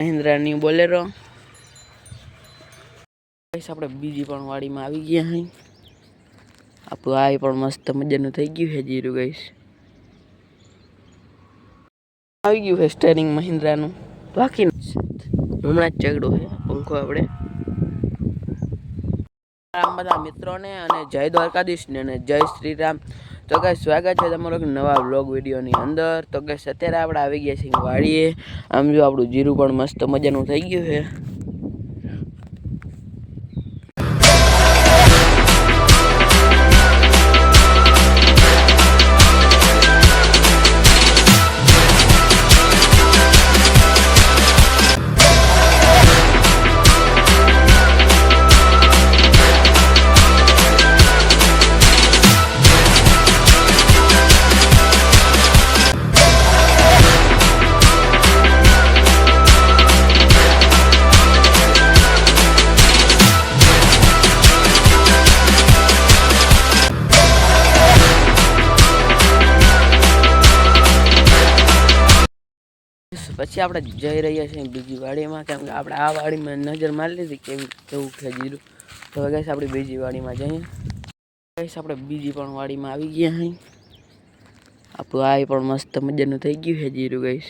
મહિન્દ્રાની Bolero આપણે બીજી પણ વાડીમાં આવી ગયા હઈ. આપણું આ પણ મસ્ત મજાનું થઈ ગયું છે જીરું ગાઈસ. આવી ગયું છે સ્ટેરિંગ મહિન્દ્રાનું. બાકી હમણાં જ ચગડો છે પંખો આપણે. આમ બધા મિત્રોને અને જય દ્વારકાધીશ ને અને જય શ્રી રામ. તો ગાઈસ સ્વાગત છે તમારું નવા વ્લોગ વિડીયોની અંદર. તો ગાઈસ અત્યારે આપણે આવી ગયા છીએ વાડીએ. આમ જો આપણું જીરું પણ મસ્ત મજાનું થઈ ગયું છે. પછી આપણે જઈ રહ્યા છીએ બીજી વાડીમાં, કેમ કે આપણે આ વાડીમાં નજર મારી લીધી કેવું છે જીરું. તો ગાઈસ આપણે બીજી વાડીમાં જઈએ. ગાઈસ આપણે બીજી પણ વાડીમાં આવી ગયા અહીં. આપણું આ પણ મસ્ત મજાનું થઈ ગયું છે જીરું ગાઈસ.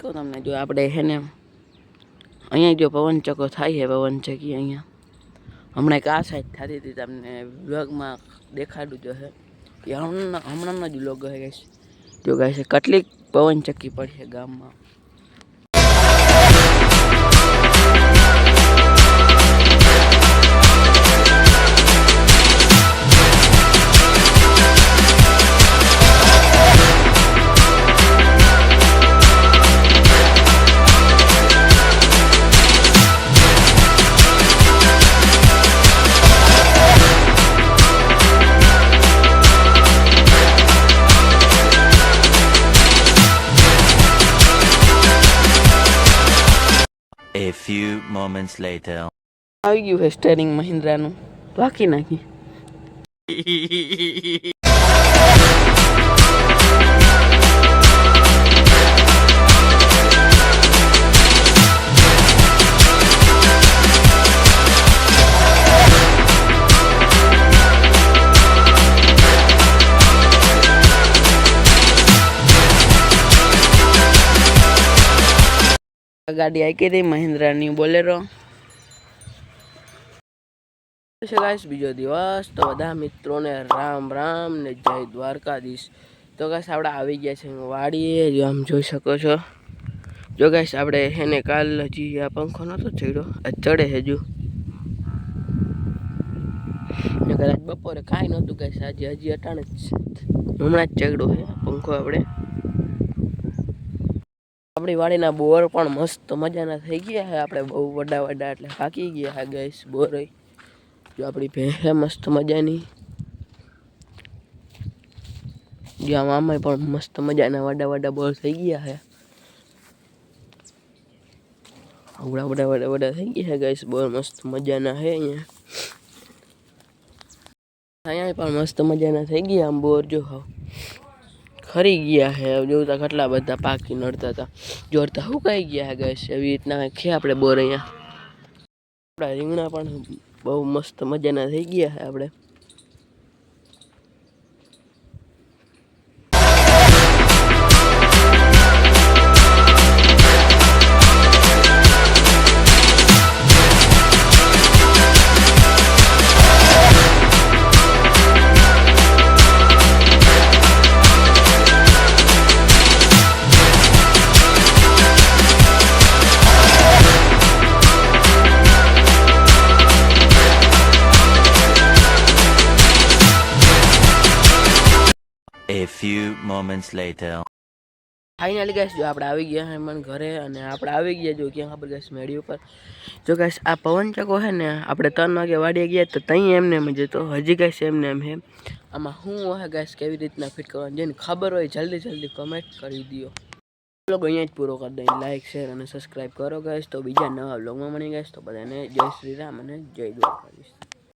કહું તમને જો આપણે હે ને અહીંયા જો પવન ચક્કો થાય છે, પવન ચક્કી અહીંયા હમણાં એક આ સાઈડ થતી હતી, તમને વ્લોગમાં દેખાડું જો છે એ હમણાંનો જ વ્લોગ છે ગાઈસ. જો ગાઈસ કેટલીક પવન ચક્કી પડી છે ગામમાં. A few moments later. આવી ગયું છે સ્ટેરિંગ મહિન્દ્રાનું. બાકી નાખી ગાડી આકી હતી મહિન્દ્રાની બોલેરો. ગાઈસ બીજો દિવસ, તો બધા મિત્રોને રામ રામ ને જય દ્વારકાધીશ. તો ગાઈસ આપણે આવી ગયા છે વાડીએ, જો આમ જોઈ શકો છો. જો ગાઈસ આપણે એને કાલ હજી આ પંખો નતો ચડ્યો, આ ચડે હજુ. કદાચ બપોરે કાંઈ નહોતું ગાઈસ, આજે હજી અટાણે જ હમણાં જ ચગડો છે પંખો આપણે. આપણી વાડીના બોર પણ મસ્ત મજાના થઈ ગયા છે. આપણે બહુ વડા એટલે પાકી ગયા છે ગાઈસ બોર. જો આપણી ભેંસે મસ્ત મજાની, જ્યાં આમાં પણ મસ્ત મજાના વડા બોર થઈ ગયા છે. આવડા વડા થઈ ગયા છે ગાઈસ બોર, મસ્ત મજાના છે. અહીંયા પણ મસ્ત મજાના થઈ ગયા આમ બોર. જો ખરી ગયા છે, જોતા કેટલા બધા પાકી નડતા હતા, જોરતા સુકાઈ ગયા છે ગાઈસ. એવી રીતના કંઈક છે આપણે બોર અહીંયા. આપણા રીંગણા પણ બહુ મસ્ત મજાના થઈ ગયા છે આપણે. A few moments later. Finally guys જો આપણે આવી ગયા હે મને ઘરે, અને આપણે આવી ગયા જો ક્યાં ખબર ગાઈસ મેડી ઉપર. જો ગાઈસ આ પવન ચક્કો છે ને, આપણે 3 વાગે વાડીએ ગયા તો ત્યાં એમને એમ જ હતો, હજી ગાઈસ એમને એમ હે. આમાં શું હોય ગાઈસ, કેવી રીતના ફિટ કરવાનું, જેને ખબર હોય જલ્દી કમેન્ટ કરી દો. લોકો અહીંયા જ પૂરો કરી દઈએ. લાઈક શેર અને સબસ્ક્રાઈબ કરો ગાઈસ. તો બીજા નવા વ્લોગમાં મળી ગાઈસ. તો બધાને જય શ્રી રામ અને જય દ્વારકાધીશ.